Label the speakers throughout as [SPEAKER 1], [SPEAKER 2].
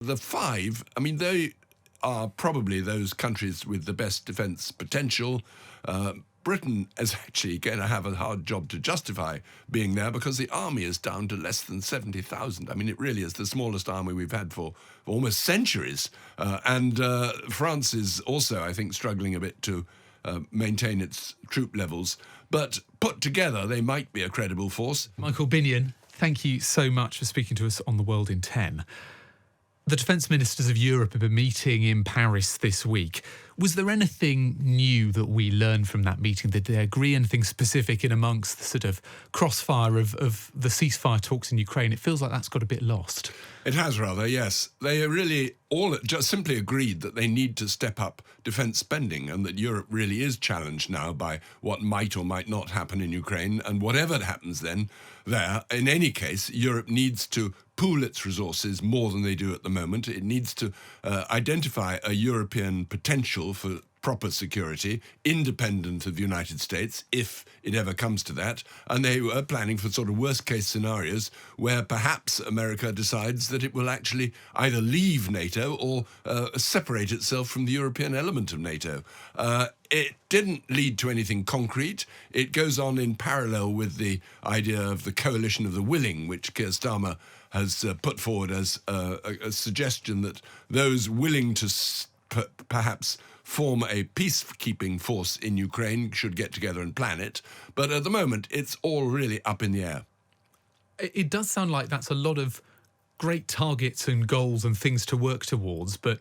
[SPEAKER 1] The five, I mean, they are probably those countries with the best defence potential. Britain is actually going to have a hard job to justify being there because the army is down to less than 70,000. I mean, it really is the smallest army we've had for almost centuries. And France is also, I think, struggling a bit to maintain its troop levels. But put together, they might be a credible force.
[SPEAKER 2] Michael Binyon, thank you so much for speaking to us on The World in 10. The defence ministers of Europe have been meeting in Paris this week. Was there anything new that we learned from that meeting? Did they agree anything specific in amongst the sort of crossfire of the ceasefire talks in Ukraine? It feels like that's got a bit lost.
[SPEAKER 1] It has rather, yes. They really all just simply agreed that they need to step up defence spending and that Europe really is challenged now by what might or might not happen in Ukraine. And whatever happens then there, in any case, Europe needs to pool its resources more than they do at the moment. It needs to identify a European potential for proper security, independent of the United States, if it ever comes to that. And they were planning for sort of worst-case scenarios where perhaps America decides that it will actually either leave NATO or separate itself from the European element of NATO. It didn't lead to anything concrete. It goes on in parallel with the idea of the coalition of the willing, which Keir Starmer has put forward as a suggestion that those willing to perhaps form a peacekeeping force in Ukraine should get together and plan it. But at the moment, it's all really up in the air.
[SPEAKER 2] It does sound like that's a lot of great targets and goals and things to work towards, but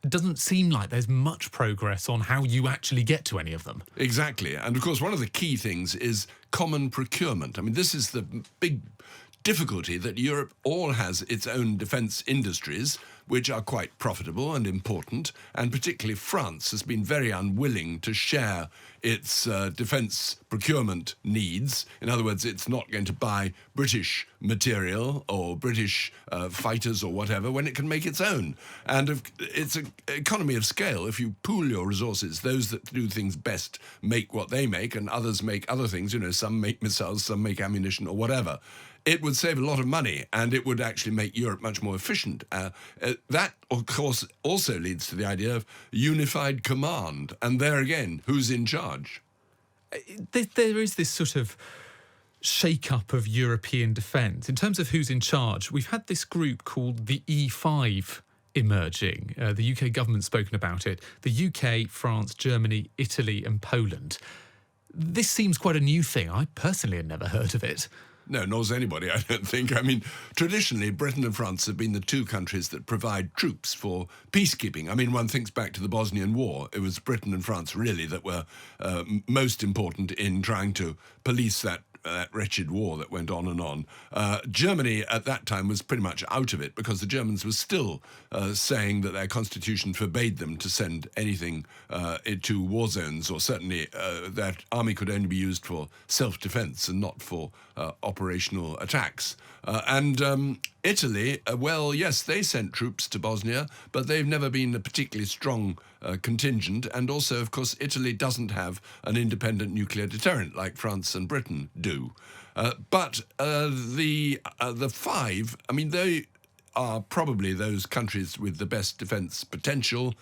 [SPEAKER 2] it doesn't seem like there's much progress on how you actually get to any of them.
[SPEAKER 1] Exactly. And of course, one of the key things is common procurement. I mean, this is the big difficulty that Europe all has its own defence industries, which are quite profitable and important, and particularly France has been very unwilling to share its defence procurement needs. In other words, it's not going to buy British material or British fighters or whatever when it can make its own. And it's an economy of scale. If you pool your resources, those that do things best make what they make and others make other things. You know, some make missiles, some make ammunition or whatever. It would save a lot of money and it would actually make Europe much more efficient. That, of course, also leads to the idea of unified command. And there again, who's in charge?
[SPEAKER 2] There is this sort of shake-up of European defence. In terms of who's in charge, we've had this group called the E5 emerging. The UK government's spoken about it. The UK, France, Germany, Italy and Poland. This seems quite a new thing. I personally had never heard of it.
[SPEAKER 1] No, nor's anybody, I don't think. I mean, traditionally, Britain and France have been the two countries that provide troops for peacekeeping. I mean, one thinks back to the Bosnian War. It was Britain and France, really, that were most important in trying to police that wretched war that went on and on. Germany at that time was pretty much out of it because the Germans were still saying that their constitution forbade them to send anything to war zones, or certainly their army could only be used for self-defense and not for operational attacks. And Italy, well, yes, they sent troops to Bosnia, but they've never been a particularly strong contingent. And also, of course, Italy doesn't have an independent nuclear deterrent like France and Britain do. But the five, I mean, they are probably those countries with the best defence potential.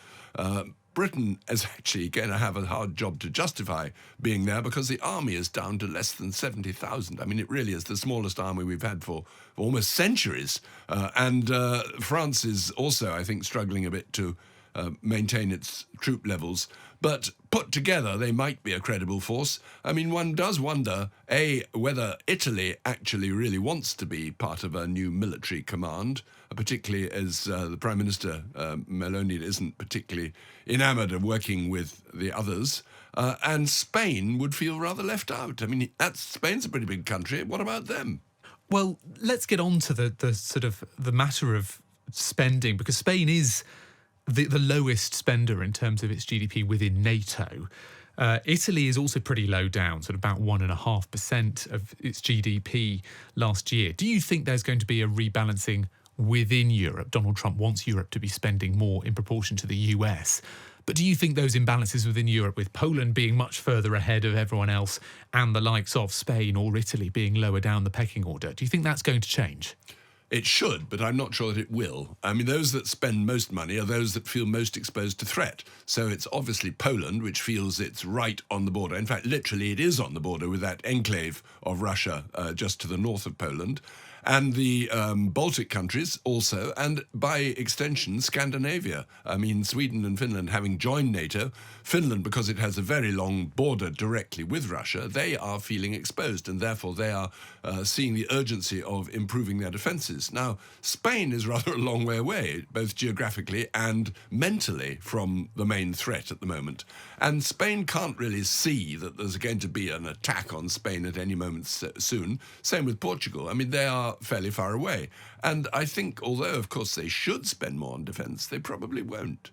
[SPEAKER 1] Britain is actually going to have a hard job to justify being there because the army is down to less than 70,000. I mean, it really is the smallest army we've had for almost centuries. And France is also, I think, struggling a bit to maintain its troop levels. But put together, they might be a credible force. I mean, one does wonder, A, whether Italy actually really wants to be part of a new military command, particularly as the Prime Minister, Meloni, isn't particularly enamoured of working with the others. And Spain would feel rather left out. I mean, Spain's a pretty big country. What about them?
[SPEAKER 2] Well, let's get on to the sort of the matter of spending, because Spain is the lowest spender in terms of its GDP within NATO. Italy is also pretty low down, sort of about 1.5% of its GDP last year. Do you think there's going to be a rebalancing within Europe? Donald Trump wants Europe to be spending more in proportion to the US. But do you think those imbalances within Europe, with Poland being much further ahead of everyone else and the likes of Spain or Italy being lower down the pecking order, do you think that's going to change?
[SPEAKER 1] It should, but I'm not sure that it will. I mean, those that spend most money are those that feel most exposed to threat. So it's obviously Poland, which feels it's right on the border. In fact, literally, it is on the border with that enclave of Russia just to the north of Poland. And the Baltic countries also, and by extension, Scandinavia. I mean, Sweden and Finland having joined NATO, Finland, because it has a very long border directly with Russia, they are feeling exposed, and therefore they are seeing the urgency of improving their defences. Now, Spain is rather a long way away, both geographically and mentally, from the main threat at the moment. And Spain can't really see that there's going to be an attack on Spain at any moment soon. Same with Portugal. I mean, they are fairly far away. And I think, although, of course, they should spend more on defence, they probably won't.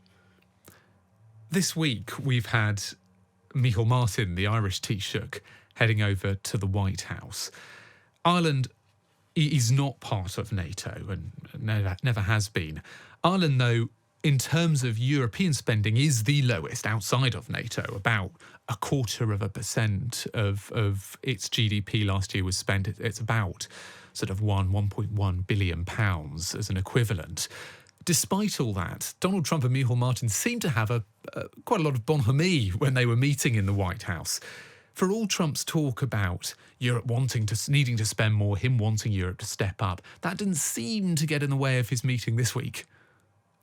[SPEAKER 2] This week, we've had Michael Martin, the Irish Taoiseach, heading over to the White House. Ireland is not part of NATO and never has been. Ireland, though, in terms of European spending, is the lowest outside of NATO. About 0.25% of its GDP last year was spent. It's about sort of 1.1 billion pounds as an equivalent. Despite all that, Donald Trump and Michael Martin seemed to have quite a lot of bonhomie when they were meeting in the White House. For all Trump's talk about Europe needing to spend more, him wanting Europe to step up, that didn't seem to get in the way of his meeting this week.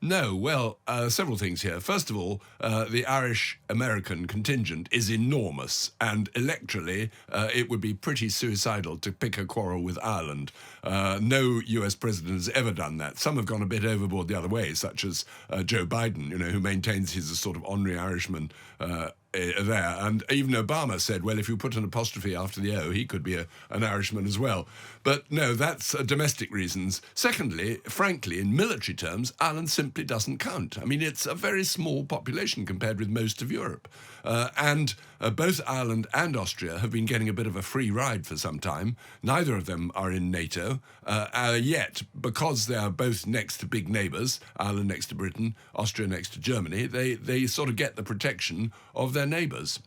[SPEAKER 1] No, well, several things here. First of all, the Irish-American contingent is enormous, and electorally, it would be pretty suicidal to pick a quarrel with Ireland. No US president has ever done that. Some have gone a bit overboard the other way, such as Joe Biden, who maintains he's a sort of honorary Irishman there. And even Obama said, well, if you put an apostrophe after the O, he could be an Irishman as well. But no, that's domestic reasons. Secondly, frankly, in military terms, Ireland simply doesn't count. I mean, it's a very small population compared with most of Europe. And both Ireland and Austria have been getting a bit of a free ride for some time. Neither of them are in NATO, yet because they are both next to big neighbours, Ireland next to Britain, Austria next to Germany, they sort of get the protection of their neighbours.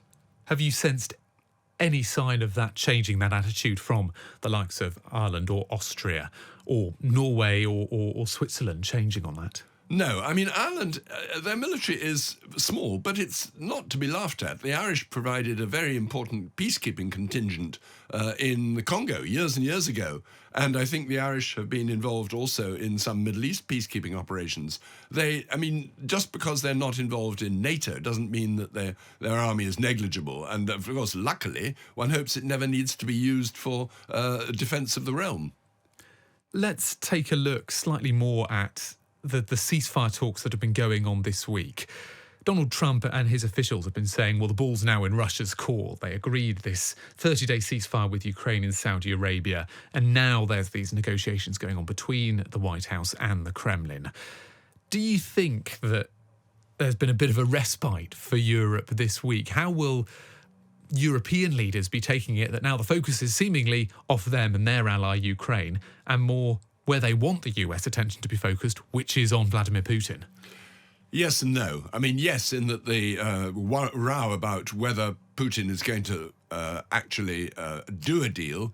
[SPEAKER 2] Have you sensed any sign of that changing, that attitude from the likes of Ireland or Austria or Norway or Switzerland changing on that?
[SPEAKER 1] No, I mean, Ireland, their military is small, but it's not to be laughed at. The Irish provided a very important peacekeeping contingent in the Congo years and years ago. And I think the Irish have been involved also in some Middle East peacekeeping operations. Just because they're not involved in NATO doesn't mean that their army is negligible. And of course, luckily, one hopes it never needs to be used for defence of the realm.
[SPEAKER 2] Let's take a look slightly more at the ceasefire talks that have been going on this week. Donald Trump and his officials have been saying, well, the ball's now in Russia's court. They agreed this 30-day ceasefire with Ukraine and Saudi Arabia, and now there's these negotiations going on between the White House and the Kremlin. Do you think that there's been a bit of a respite for Europe this week? How will European leaders be taking it that now the focus is seemingly off them and their ally Ukraine and more where they want the US attention to be focused, which is on Vladimir Putin?
[SPEAKER 1] Yes and no. I mean, yes, in that the row about whether Putin is going to actually do a deal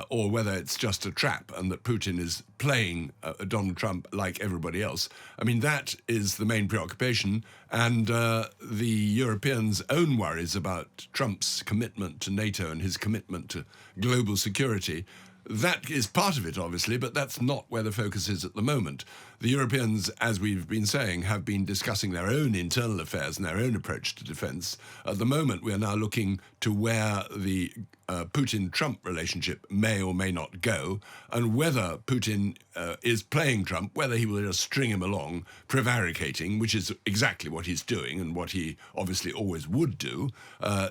[SPEAKER 1] or whether it's just a trap and that Putin is playing Donald Trump like everybody else. I mean, that is the main preoccupation. And the Europeans' own worries about Trump's commitment to NATO and his commitment to global security, that is part of it, obviously, but that's not where the focus is at the moment. The Europeans, as we've been saying, have been discussing their own internal affairs and their own approach to defence. At the moment, we are now looking to where the Putin-Trump relationship may or may not go, and whether Putin is playing Trump, whether he will just string him along, prevaricating, which is exactly what he's doing and what he obviously always would do,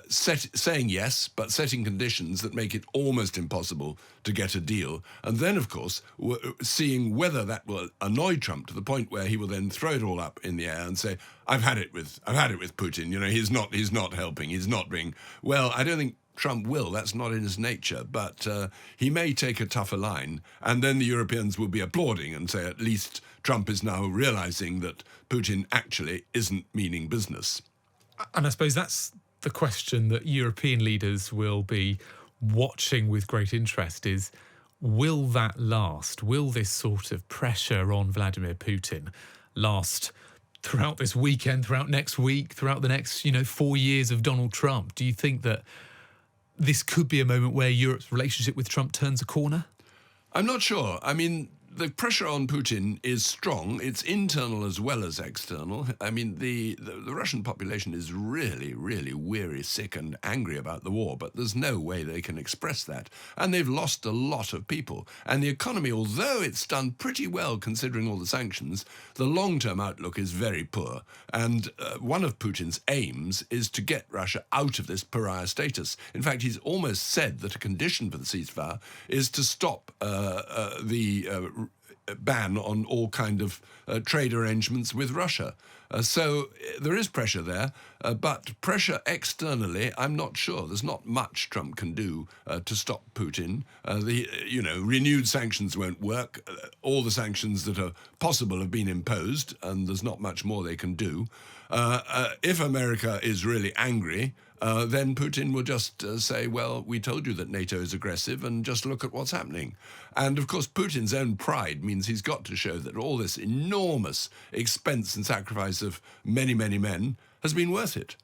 [SPEAKER 1] saying yes, but setting conditions that make it almost impossible to get a deal. And then, of course, seeing whether that will annoy Trump to the point where he will then throw it all up in the air and say, I've had it with Putin. He's not helping. He's not being well. I don't think Trump will. That's not in his nature. But he may take a tougher line, and then the Europeans will be applauding and say, at least Trump is now realizing that Putin actually isn't meaning business.
[SPEAKER 2] And I suppose that's the question that European leaders will be watching with great interest is, Will that last? Will this sort of pressure on Vladimir Putin last throughout this weekend, throughout next week, throughout the next, 4 years of Donald Trump? Do you think that this could be a moment where Europe's relationship with Trump turns a corner?
[SPEAKER 1] I'm not sure. I mean, the pressure on Putin is strong. It's internal as well as external. I mean, the Russian population is really, really weary, sick and angry about the war, but there's no way they can express that. And they've lost a lot of people. And the economy, although it's done pretty well considering all the sanctions, the long-term outlook is very poor. And one of Putin's aims is to get Russia out of this pariah status. In fact, he's almost said that a condition for the ceasefire is to stop the ban on all kind of trade arrangements with Russia. So there is pressure there, but pressure externally, I'm not sure. There's not much Trump can do to stop Putin. Renewed sanctions won't work. All the sanctions that are possible have been imposed, and there's not much more they can do. If America is really angry, then Putin will just say, well, we told you that NATO is aggressive, and just look at what's happening. And of course, Putin's own pride means he's got to show that all this enormous expense and sacrifice of many, many men has been worth it.